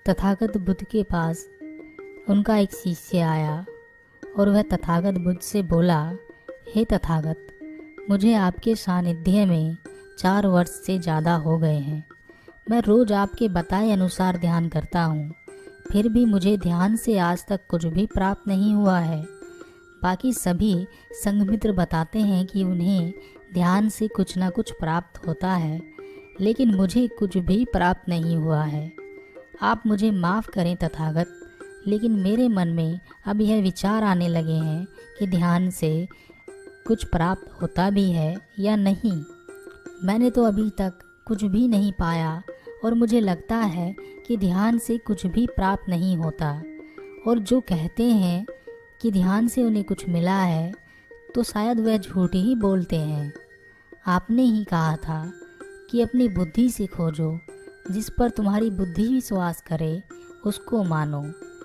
तथागत बुद्ध के पास उनका एक शिष्य आया और वह तथागत बुद्ध से बोला, हे तथागत, मुझे आपके सानिध्य में 4 वर्ष से ज़्यादा हो गए हैं। मैं रोज़ आपके बताए अनुसार ध्यान करता हूँ, फिर भी मुझे ध्यान से आज तक कुछ भी प्राप्त नहीं हुआ है। बाकी सभी संघमित्र बताते हैं कि उन्हें ध्यान से कुछ ना कुछ प्राप्त होता है, लेकिन मुझे कुछ भी प्राप्त नहीं हुआ है। आप मुझे माफ़ करें तथागत, लेकिन मेरे मन में अब यह विचार आने लगे हैं कि ध्यान से कुछ प्राप्त होता भी है या नहीं। मैंने तो अभी तक कुछ भी नहीं पाया और मुझे लगता है कि ध्यान से कुछ भी प्राप्त नहीं होता। और जो कहते हैं कि ध्यान से उन्हें कुछ मिला है, तो शायद वह झूठ ही बोलते हैं। आपने ही कहा था कि अपनी बुद्धि से खोजो, जिस पर तुम्हारी बुद्धि विश्वास करे उसको मानो।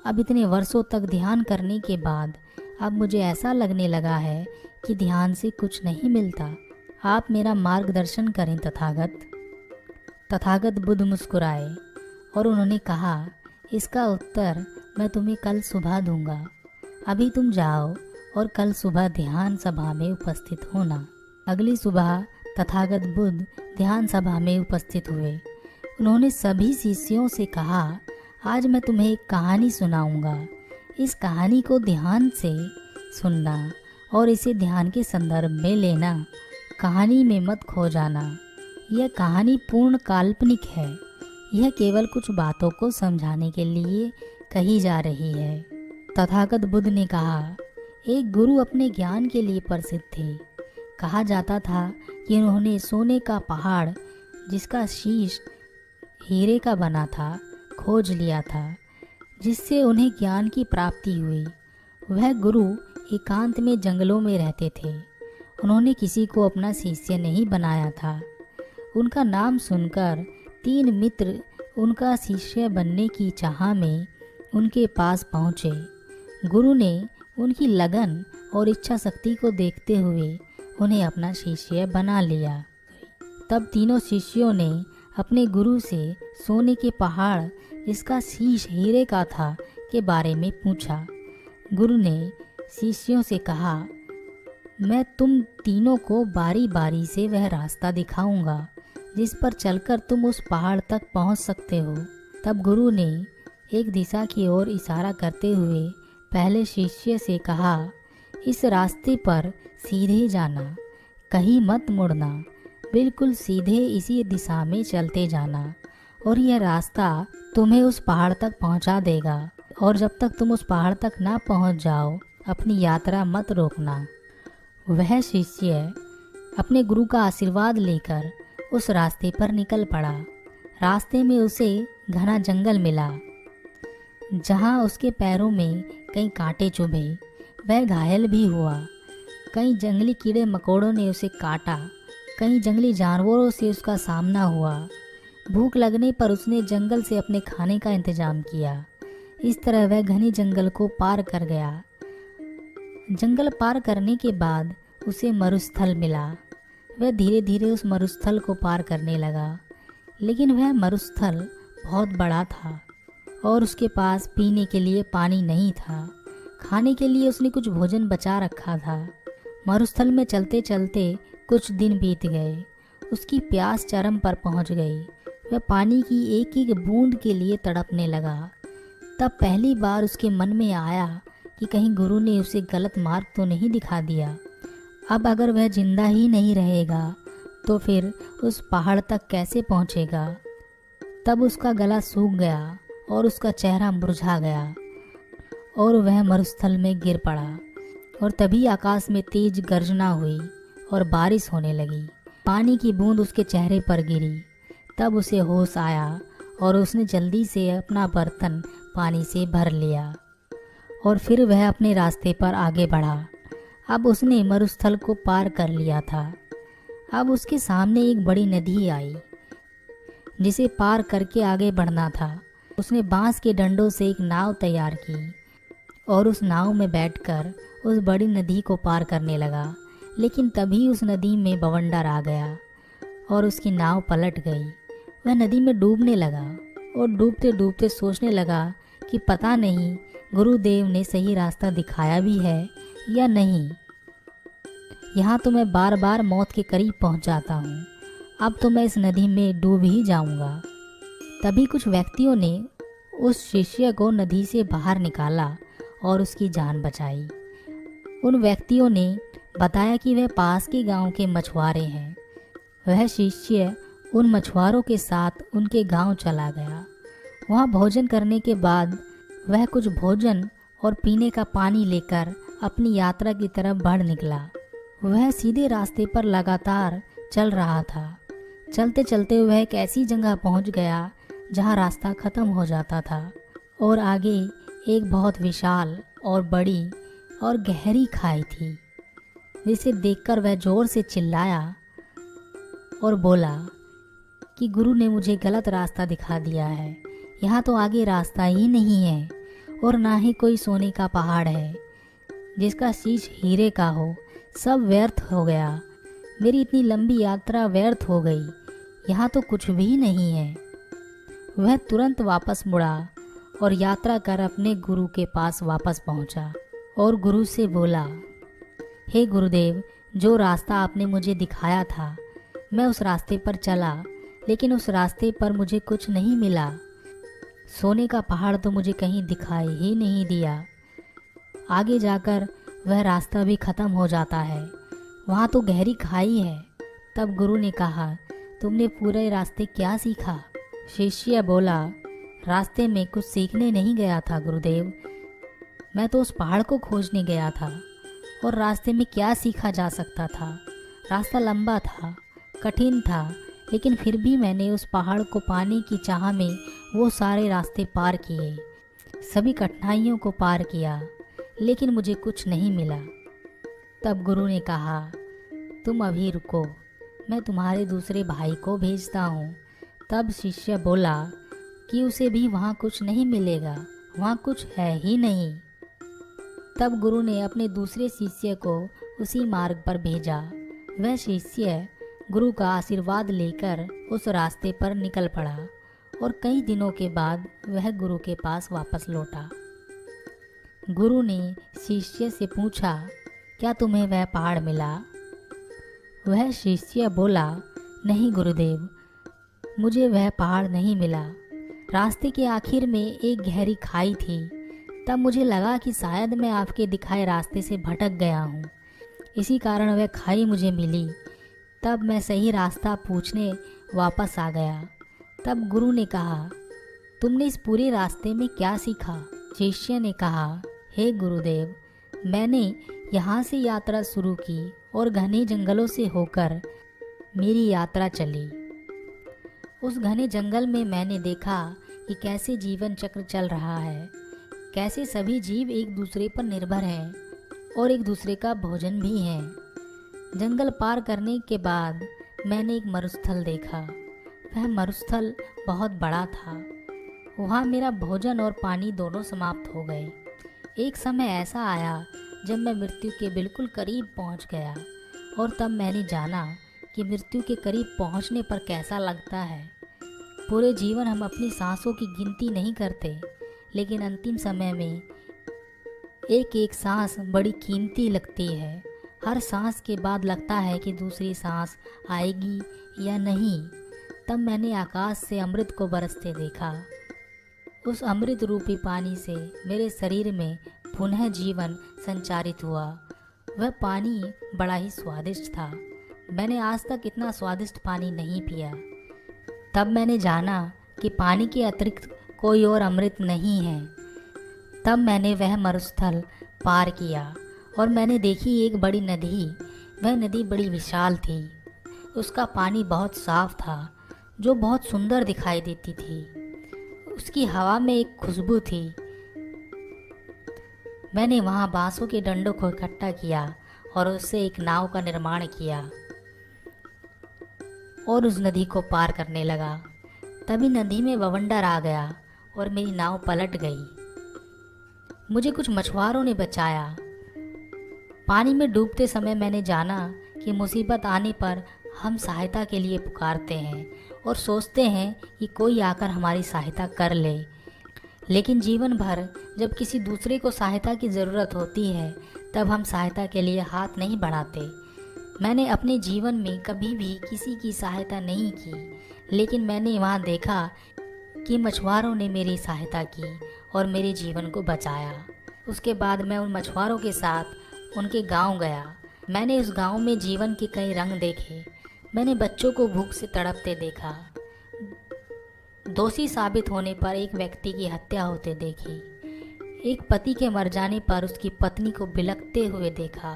अब इतने वर्षों तक ध्यान करने के बाद अब मुझे ऐसा लगने लगा है कि ध्यान से कुछ नहीं मिलता। आप मेरा मार्गदर्शन करें तथागत। तथागत बुद्ध मुस्कुराए और उन्होंने कहा, इसका उत्तर मैं तुम्हें कल सुबह दूंगा। अभी तुम जाओ और कल सुबह ध्यान सभा में उपस्थित होना। अगली सुबह तथागत बुद्ध ध्यान सभा में उपस्थित हुए। उन्होंने सभी शिष्यों से कहा, आज मैं तुम्हें एक कहानी सुनाऊंगा। इस कहानी को ध्यान से सुनना और इसे ध्यान के संदर्भ में लेना। कहानी में मत खो जाना। यह कहानी पूर्ण काल्पनिक है। यह केवल कुछ बातों को समझाने के लिए कही जा रही है। तथागत बुद्ध ने कहा, एक गुरु अपने ज्ञान के लिए प्रसिद्ध थे। कहा जाता था कि उन्होंने सोने का पहाड़, जिसका शीश हीरे का बना था, खोज लिया था, जिससे उन्हें ज्ञान की प्राप्ति हुई। वह गुरु एकांत में जंगलों में रहते थे। उन्होंने किसी को अपना शिष्य नहीं बनाया था। उनका नाम सुनकर 3 मित्र उनका शिष्य बनने की चाह में उनके पास पहुँचे। गुरु ने उनकी लगन और इच्छा शक्ति को देखते हुए उन्हें अपना शिष्य बना लिया। तब तीनों शिष्यों ने अपने गुरु से सोने के पहाड़, जिसका शीश हीरे का था, के बारे में पूछा। गुरु ने शिष्यों से कहा, मैं तुम तीनों को बारी बारी से वह रास्ता दिखाऊंगा जिस पर चलकर तुम उस पहाड़ तक पहुंच सकते हो। तब गुरु ने एक दिशा की ओर इशारा करते हुए पहले शिष्य से कहा, इस रास्ते पर सीधे जाना, कहीं मत मुड़ना, बिल्कुल सीधे इसी दिशा में चलते जाना और यह रास्ता तुम्हें उस पहाड़ तक पहुंचा देगा। और जब तक तुम उस पहाड़ तक ना पहुंच जाओ, अपनी यात्रा मत रोकना। वह शिष्य अपने गुरु का आशीर्वाद लेकर उस रास्ते पर निकल पड़ा। रास्ते में उसे घना जंगल मिला, जहां उसके पैरों में कई कांटे चुभे। वह घायल भी हुआ। कई जंगली कीड़े मकोड़ों ने उसे काटा। कई जंगली जानवरों से उसका सामना हुआ। भूख लगने पर उसने जंगल से अपने खाने का इंतजाम किया। इस तरह वह घने जंगल को पार कर गया। जंगल पार करने के बाद उसे मरुस्थल मिला। वह धीरे धीरे उस मरुस्थल को पार करने लगा, लेकिन वह मरुस्थल बहुत बड़ा था और उसके पास पीने के लिए पानी नहीं था। खाने के लिए उसने कुछ भोजन बचा रखा था। मरुस्थल में चलते चलते कुछ दिन बीत गए। उसकी प्यास चरम पर पहुंच गई। वह पानी की एक एक बूंद के लिए तड़पने लगा। तब पहली बार उसके मन में आया कि कहीं गुरु ने उसे गलत मार्ग तो नहीं दिखा दिया। अब अगर वह जिंदा ही नहीं रहेगा तो फिर उस पहाड़ तक कैसे पहुंचेगा। तब उसका गला सूख गया और उसका चेहरा मुरझा गया और वह मरुस्थल में गिर पड़ा। और तभी आकाश में तेज गर्जना हुई और बारिश होने लगी। पानी की बूंद उसके चेहरे पर गिरी। तब उसे होश आया और उसने जल्दी से अपना बर्तन पानी से भर लिया और फिर वह अपने रास्ते पर आगे बढ़ा। अब उसने मरुस्थल को पार कर लिया था। अब उसके सामने एक बड़ी नदी आई, जिसे पार करके आगे बढ़ना था। उसने बांस के डंडों से एक नाव तैयार की और उस नाव में बैठकर उस बड़ी नदी को पार करने लगा। लेकिन तभी उस नदी में बवंडर आ गया और उसकी नाव पलट गई। वह नदी में डूबने लगा। और डूबते डूबते सोचने लगा कि पता नहीं गुरुदेव ने सही रास्ता दिखाया भी है या नहीं। यहाँ तो मैं बार बार मौत के करीब पहुँच जाता हूँ। अब तो मैं इस नदी में डूब ही जाऊँगा। तभी कुछ व्यक्तियों ने उस शिष्य को नदी से बाहर निकाला और उसकी जान बचाई। उन व्यक्तियों ने बताया कि वह पास के गांव के मछुआरे हैं। वह शिष्य उन मछुआरों के साथ उनके गांव चला गया। वहां भोजन करने के बाद वह कुछ भोजन और पीने का पानी लेकर अपनी यात्रा की तरफ बढ़ निकला। वह सीधे रास्ते पर लगातार चल रहा था। चलते चलते वह एक ऐसी जगह पहुंच गया जहां रास्ता खत्म हो जाता था और आगे एक बहुत विशाल और बड़ी और गहरी खाई थी, जिसे देखकर वह जोर से चिल्लाया और बोला कि गुरु ने मुझे गलत रास्ता दिखा दिया है। यहाँ तो आगे रास्ता ही नहीं है और ना ही कोई सोने का पहाड़ है जिसका शीश हीरे का हो। सब व्यर्थ हो गया। मेरी इतनी लंबी यात्रा व्यर्थ हो गई। यहाँ तो कुछ भी नहीं है। वह तुरंत वापस मुड़ा और यात्रा कर अपने गुरु के पास वापस पहुंचा और गुरु से बोला, हे गुरुदेव, जो रास्ता आपने मुझे दिखाया था मैं उस रास्ते पर चला, लेकिन उस रास्ते पर मुझे कुछ नहीं मिला। सोने का पहाड़ तो मुझे कहीं दिखाई ही नहीं दिया। आगे जाकर वह रास्ता भी खत्म हो जाता है। वहाँ तो गहरी खाई है। तब गुरु ने कहा, तुमने पूरे रास्ते क्या सीखा? शिष्य बोला, रास्ते में कुछ सीखने नहीं गया था गुरुदेव। मैं तो उस पहाड़ को खोजने गया था और रास्ते में क्या सीखा जा सकता था। रास्ता लंबा था, कठिन था, लेकिन फिर भी मैंने उस पहाड़ को पाने की चाह में वो सारे रास्ते पार किए, सभी कठिनाइयों को पार किया, लेकिन मुझे कुछ नहीं मिला। तब गुरु ने कहा, तुम अभी रुको, मैं तुम्हारे दूसरे भाई को भेजता हूँ। तब शिष्य बोला कि उसे भी वहाँ कुछ नहीं मिलेगा, वहाँ कुछ है ही नहीं। तब गुरु ने अपने दूसरे शिष्य को उसी मार्ग पर भेजा। वह शिष्य गुरु का आशीर्वाद लेकर उस रास्ते पर निकल पड़ा और कई दिनों के बाद वह गुरु के पास वापस लौटा। गुरु ने शिष्य से पूछा, क्या तुम्हें वह पहाड़ मिला? वह शिष्य बोला, नहीं गुरुदेव, मुझे वह पहाड़ नहीं मिला। रास्ते के आखिर में एक गहरी खाई थी। तब मुझे लगा कि शायद मैं आपके दिखाए रास्ते से भटक गया हूँ, इसी कारण वह खाई मुझे मिली। तब मैं सही रास्ता पूछने वापस आ गया। तब गुरु ने कहा, तुमने इस पूरे रास्ते में क्या सीखा? शिष्य ने कहा, हे गुरुदेव, मैंने यहाँ से यात्रा शुरू की और घने जंगलों से होकर मेरी यात्रा चली। उस घने जंगल में मैंने देखा कि कैसे जीवन चक्र चल रहा है, कैसे सभी जीव एक दूसरे पर निर्भर हैं और एक दूसरे का भोजन भी है। जंगल पार करने के बाद मैंने एक मरुस्थल देखा। वह मरुस्थल बहुत बड़ा था। वहाँ मेरा भोजन और पानी दोनों समाप्त हो गए। एक समय ऐसा आया जब मैं मृत्यु के बिल्कुल करीब पहुँच गया और तब मैंने जाना कि मृत्यु के करीब पहुँचने पर कैसा लगता है। पूरे जीवन हम अपनी सांसों की गिनती नहीं करते, लेकिन अंतिम समय में एक एक सांस बड़ी कीमती लगती है। हर सांस के बाद लगता है कि दूसरी सांस आएगी या नहीं। तब मैंने आकाश से अमृत को बरसते देखा। उस अमृत रूपी पानी से मेरे शरीर में पुनः जीवन संचारित हुआ। वह पानी बड़ा ही स्वादिष्ट था। मैंने आज तक इतना स्वादिष्ट पानी नहीं पिया। तब मैंने जाना कि पानी के अतिरिक्त कोई और अमृत नहीं है। तब मैंने वह मरुस्थल पार किया और मैंने देखी एक बड़ी नदी। वह नदी बड़ी विशाल थी। उसका पानी बहुत साफ था, जो बहुत सुंदर दिखाई देती थी। उसकी हवा में एक खुशबू थी। मैंने वहाँ बांसों के डंडों को इकट्ठा किया और उससे एक नाव का निर्माण किया और उस नदी को पार करने लगा। तभी नदी में बवंडर आ गया और मेरी नाव पलट गई। मुझे कुछ मछुआरों ने बचाया। पानी में डूबते समय मैंने जाना कि मुसीबत आने पर हम सहायता के लिए पुकारते हैं और सोचते हैं कि कोई आकर हमारी सहायता कर ले, लेकिन जीवन भर जब किसी दूसरे को सहायता की ज़रूरत होती है तब हम सहायता के लिए हाथ नहीं बढ़ाते। मैंने अपने जीवन में कभी भी किसी की सहायता नहीं की, लेकिन मैंने वहाँ देखा कि मछुआरों ने मेरी सहायता की और मेरे जीवन को बचाया। उसके बाद मैं उन मछुआरों के साथ उनके गांव गया। मैंने उस गांव में जीवन के कई रंग देखे। मैंने बच्चों को भूख से तड़पते देखा, दोषी साबित होने पर एक व्यक्ति की हत्या होते देखी, एक पति के मर जाने पर उसकी पत्नी को बिलखते हुए देखा।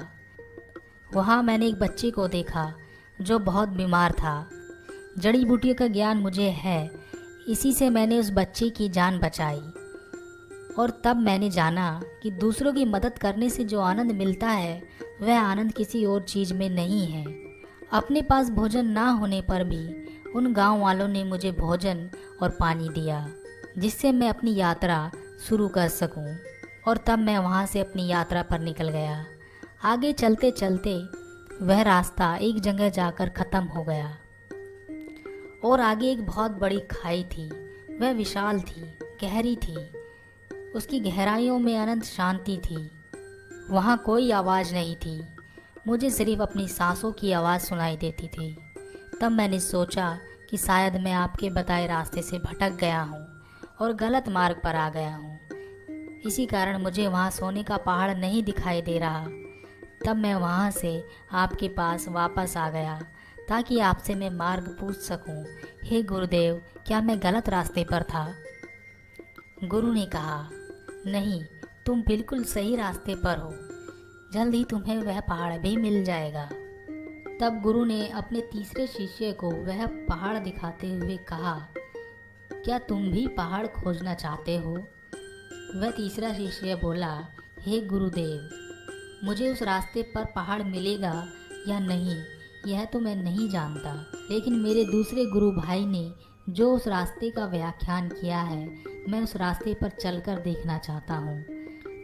वहाँ मैंने एक बच्चे को देखा जो बहुत बीमार था। जड़ी बूटियों का ज्ञान मुझे है, इसी से मैंने उस बच्चे की जान बचाई। और तब मैंने जाना कि दूसरों की मदद करने से जो आनंद मिलता है वह आनंद किसी और चीज़ में नहीं है। अपने पास भोजन ना होने पर भी उन गांव वालों ने मुझे भोजन और पानी दिया, जिससे मैं अपनी यात्रा शुरू कर सकूं। और तब मैं वहां से अपनी यात्रा पर निकल गया। आगे चलते चलते वह रास्ता एक जगह जाकर ख़त्म हो गया और आगे एक बहुत बड़ी खाई थी। वह विशाल थी, गहरी थी, उसकी गहराइयों में अनंत शांति थी। वहाँ कोई आवाज़ नहीं थी, मुझे सिर्फ अपनी सांसों की आवाज़ सुनाई देती थी। तब मैंने सोचा कि शायद मैं आपके बताए रास्ते से भटक गया हूँ और गलत मार्ग पर आ गया हूँ। इसी कारण मुझे वहाँ सोने का पहाड़ नहीं दिखाई दे रहा। तब मैं वहाँ से आपके पास वापस आ गया ताकि आपसे मैं मार्ग पूछ सकूं। हे गुरुदेव, क्या मैं गलत रास्ते पर था? गुरु ने कहा, नहीं, तुम बिल्कुल सही रास्ते पर हो। जल्द ही तुम्हें वह पहाड़ भी मिल जाएगा। तब गुरु ने अपने तीसरे शिष्य को वह पहाड़ दिखाते हुए कहा, क्या तुम भी पहाड़ खोजना चाहते हो? वह तीसरा शिष्य बोला, हे गुरुदेव, मुझे उस रास्ते पर पहाड़ मिलेगा या नहीं यह तो मैं नहीं जानता, लेकिन मेरे दूसरे गुरु भाई ने जो उस रास्ते का व्याख्यान किया है मैं उस रास्ते पर चलकर देखना चाहता हूँ।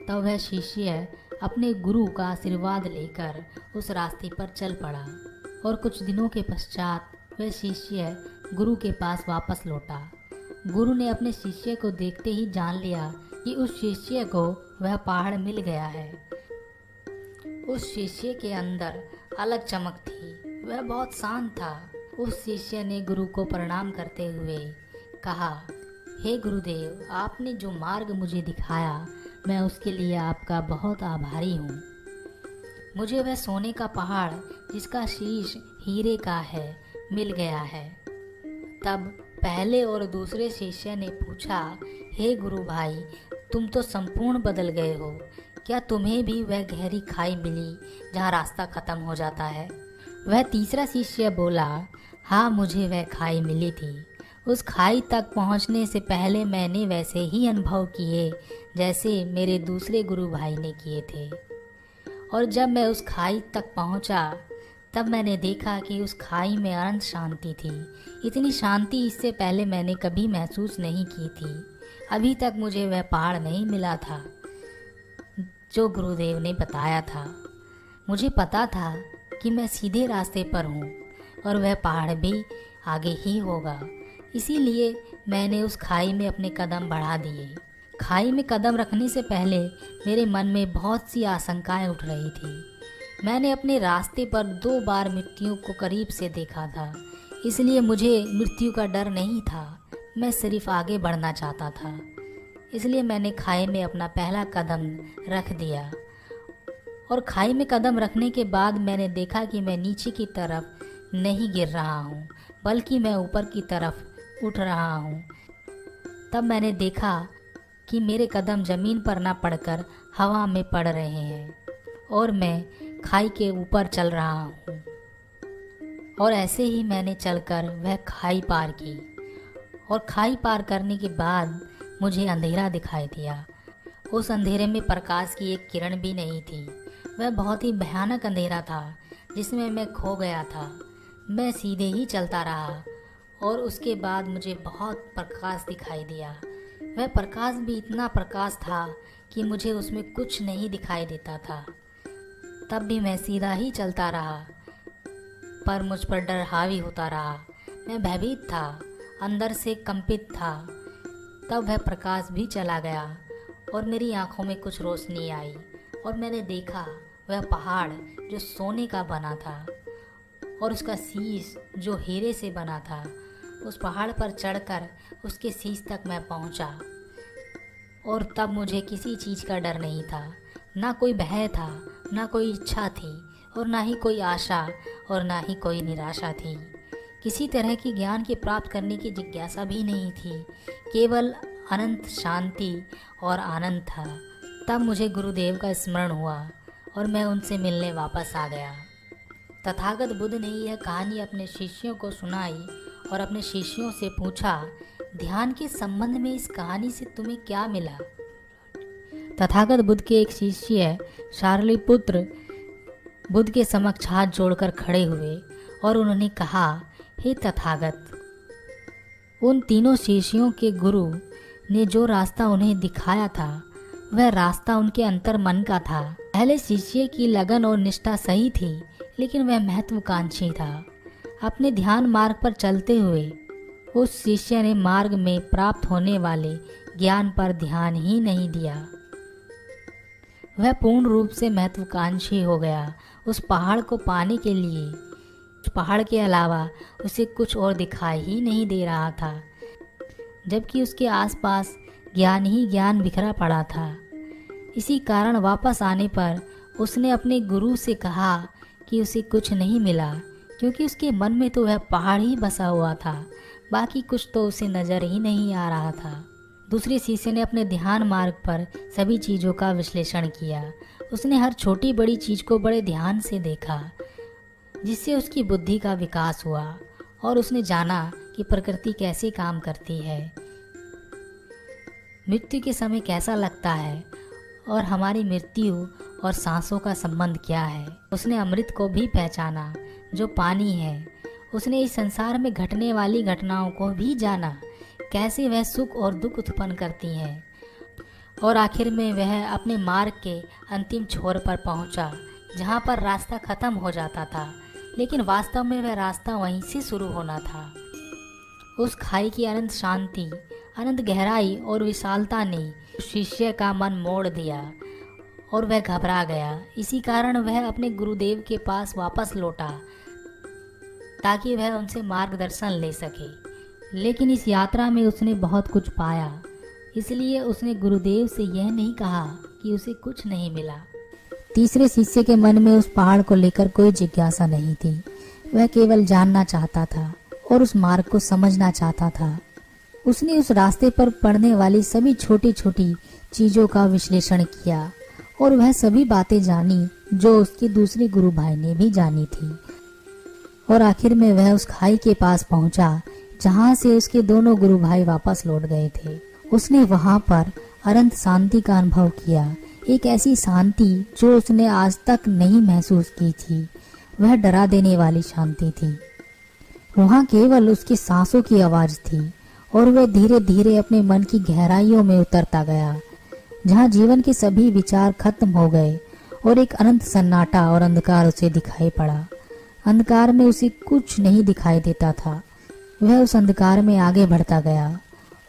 तब वह शिष्य अपने गुरु का आशीर्वाद लेकर उस रास्ते पर चल पड़ा और कुछ दिनों के पश्चात वह शिष्य गुरु के पास वापस लौटा। गुरु ने अपने शिष्य को देखते ही जान लिया कि उस शिष्य को वह पहाड़ मिल गया है। उस शिष्य के अंदर अलग चमक थी, वह बहुत शांत था। उस शिष्य ने गुरु को प्रणाम करते हुए कहा, हे गुरुदेव, आपने जो मार्ग मुझे दिखाया मैं उसके लिए आपका बहुत आभारी हूँ। मुझे वह सोने का पहाड़ जिसका शीश हीरे का है मिल गया है। तब पहले और दूसरे शिष्य ने पूछा, हे गुरु भाई, तुम तो संपूर्ण बदल गए हो। क्या तुम्हें भी वह गहरी खाई मिली जहाँ रास्ता खत्म हो जाता है? वह तीसरा शिष्य बोला, हाँ, मुझे वह खाई मिली थी। उस खाई तक पहुँचने से पहले मैंने वैसे ही अनुभव किए जैसे मेरे दूसरे गुरु भाई ने किए थे। और जब मैं उस खाई तक पहुँचा तब मैंने देखा कि उस खाई में अनंत शांति थी। इतनी शांति इससे पहले मैंने कभी महसूस नहीं की थी। अभी तक मुझे वह पहाड़ नहीं मिला था जो गुरुदेव ने बताया था। मुझे पता था कि मैं सीधे रास्ते पर हूँ और वह पहाड़ भी आगे ही होगा। इसीलिए मैंने उस खाई में अपने कदम बढ़ा दिए। खाई में कदम रखने से पहले मेरे मन में बहुत सी आशंकाएं उठ रही थी। मैंने अपने रास्ते पर 2 बार मृत्यु को करीब से देखा था, इसलिए मुझे मृत्यु का डर नहीं था। मैं सिर्फ आगे बढ़ना चाहता था। इसलिए मैंने खाई में अपना पहला कदम रख दिया और खाई में कदम रखने के बाद मैंने देखा कि मैं नीचे की तरफ नहीं गिर रहा हूँ, बल्कि मैं ऊपर की तरफ उठ रहा हूँ। तब मैंने देखा कि मेरे कदम ज़मीन पर ना पड़कर हवा में पड़ रहे हैं और मैं खाई के ऊपर चल रहा हूँ। और ऐसे ही मैंने चलकर वह खाई पार की और खाई पार करने के बाद मुझे अंधेरा दिखाई दिया। उस अंधेरे में प्रकाश की एक किरण भी नहीं थी। वह बहुत ही भयानक अंधेरा था जिसमें मैं खो गया था। मैं सीधे ही चलता रहा और उसके बाद मुझे बहुत प्रकाश दिखाई दिया। वह प्रकाश भी इतना प्रकाश था कि मुझे उसमें कुछ नहीं दिखाई देता था। तब भी मैं सीधा ही चलता रहा, पर मुझ पर डर हावी होता रहा। मैं भयभीत था, अंदर से कंपित था। तब वह प्रकाश भी चला गया और मेरी आंखों में कुछ रोशनी आई और मैंने देखा वह पहाड़ जो सोने का बना था और उसका शीश जो हीरे से बना था। उस पहाड़ पर चढ़कर उसके शीश तक मैं पहुंचा और तब मुझे किसी चीज़ का डर नहीं था, ना कोई भय था, ना कोई इच्छा थी और ना ही कोई आशा और ना ही कोई निराशा थी। किसी तरह की ज्ञान की प्राप्त करने की जिज्ञासा भी नहीं थी, केवल अनंत शांति और आनंद था। तब मुझे गुरुदेव का स्मरण हुआ और मैं उनसे मिलने वापस आ गया। तथागत बुद्ध ने यह कहानी अपने शिष्यों को सुनाई और अपने शिष्यों से पूछा, ध्यान के संबंध में इस कहानी से तुम्हें क्या मिला? तथागत बुद्ध के एक शिष्य शार्लिपुत्र बुद्ध के समक्ष हाथ जोड़कर खड़े हुए और उन्होंने कहा, हे तथागत, उन तीनों शिष्यों के गुरु ने जो रास्ता उन्हें दिखाया था वह रास्ता उनके अंतर मन का था। पहले शिष्य की लगन और निष्ठा सही थी, लेकिन वह महत्वाकांक्षी था। अपने ध्यान मार्ग पर चलते हुए उस शिष्य ने मार्ग में प्राप्त होने वाले ज्ञान पर ध्यान ही नहीं दिया। वह पूर्ण रूप से महत्वाकांक्षी हो गया। उस पहाड़ को पाने के लिए उस पहाड़ के अलावा उसे कुछ और दिखाई ही नहीं दे रहा था, जबकि उसके आसपास ज्ञान ही ज्ञान बिखरा पड़ा था। इसी कारण वापस आने पर उसने अपने गुरु से कहा कि उसे कुछ नहीं मिला, क्योंकि उसके मन में तो वह पहाड़ ही बसा हुआ था, बाकी कुछ तो उसे नज़र ही नहीं आ रहा था। दूसरे शिष्य ने अपने ध्यान मार्ग पर सभी चीज़ों का विश्लेषण किया। उसने हर छोटी बड़ी चीज़ को बड़े ध्यान से देखा, जिससे उसकी बुद्धि का विकास हुआ और उसने जाना कि प्रकृति कैसे काम करती है, मृत्यु के समय कैसा लगता है और हमारी मृत्यु और सांसों का संबंध क्या है। उसने अमृत को भी पहचाना जो पानी है। उसने इस संसार में घटने वाली घटनाओं को भी जाना, कैसे वह सुख और दुख उत्पन्न करती हैं। और आखिर में वह अपने मार्ग के अंतिम छोर पर पहुंचा, जहां पर रास्ता खत्म हो जाता था, लेकिन वास्तव में वह रास्ता वहीं से शुरू होना था। उस खाई की अनंत शांति, अनंत गहराई और विशालता ने शिष्य का मन मोड़ दिया और वह घबरा गया। इसी कारण वह अपने गुरुदेव के पास वापस लौटा ताकि वह उनसे मार्गदर्शन ले सके। लेकिन इस यात्रा में उसने बहुत कुछ पाया, इसलिए उसने गुरुदेव से यह नहीं कहा कि उसे कुछ नहीं मिला। तीसरे शिष्य के मन में उस पहाड़ को लेकर कोई जिज्ञासा नहीं थी। वह केवल जानना चाहता था और उस मार्ग को समझना चाहता था। उसने उस रास्ते पर पड़ने वाली सभी छोटी छोटी चीज़ों का विश्लेषण किया और वह सभी बातें जानी जो उसके दूसरे गुरु भाई ने भी जानी थी। और आखिर में वह उस खाई के पास पहुंचा जहां से उसके दोनों गुरु भाई वापस लौट गए थे। उसने वहां पर अनंत शांति का अनुभव किया, एक ऐसी शांति जो उसने आज तक नहीं महसूस की थी। वह डरा देने वाली शांति थी। वहां केवल उसकी सांसों की आवाज थी और वह धीरे धीरे अपने मन की गहराइयों में उतरता गया, जहां जीवन के सभी विचार खत्म हो गए और एक अनंत सन्नाटा और अंधकार उसे दिखाई पड़ा। अंधकार में उसे कुछ नहीं दिखाई देता था। वह उस अंधकार में आगे बढ़ता गया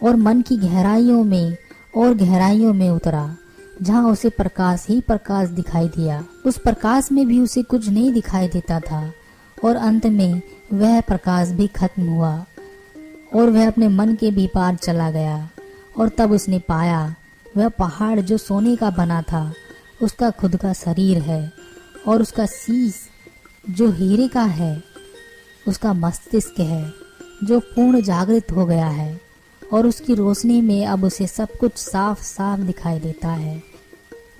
और मन की गहराइयों में और गहराइयों में उतरा, जहां उसे प्रकाश ही प्रकाश दिखाई दिया। उस प्रकाश में भी उसे कुछ नहीं दिखाई देता था और अंत में वह प्रकाश भी खत्म हुआ और वह अपने मन के भी पार चला गया। और तब उसने पाया वह पहाड़ जो सोने का बना था उसका खुद का शरीर है और उसका शीश जो हीरे का है उसका मस्तिष्क है जो पूर्ण जागृत हो गया है और उसकी रोशनी में अब उसे सब कुछ साफ साफ दिखाई देता है।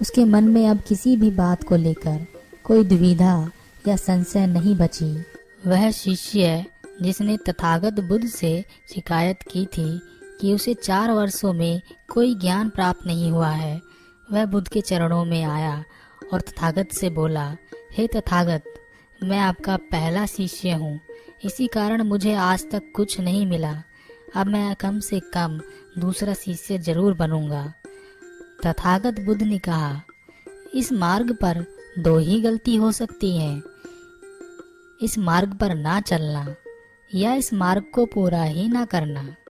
उसके मन में अब किसी भी बात को लेकर कोई दुविधा या संशय नहीं बची। वह शिष्य जिसने तथागत बुद्ध से शिकायत की थी कि उसे 4 वर्षों में कोई ज्ञान प्राप्त नहीं हुआ है, वह बुद्ध के चरणों में आया और तथागत से बोला, हे तथागत, मैं आपका पहला शिष्य हूँ, इसी कारण मुझे आज तक कुछ नहीं मिला। अब मैं कम से कम दूसरा शिष्य जरूर बनूंगा। तथागत बुद्ध ने कहा, इस मार्ग पर 2 ही गलती हो सकती है, इस मार्ग पर ना चलना या इस मार्ग को पूरा ही ना करना।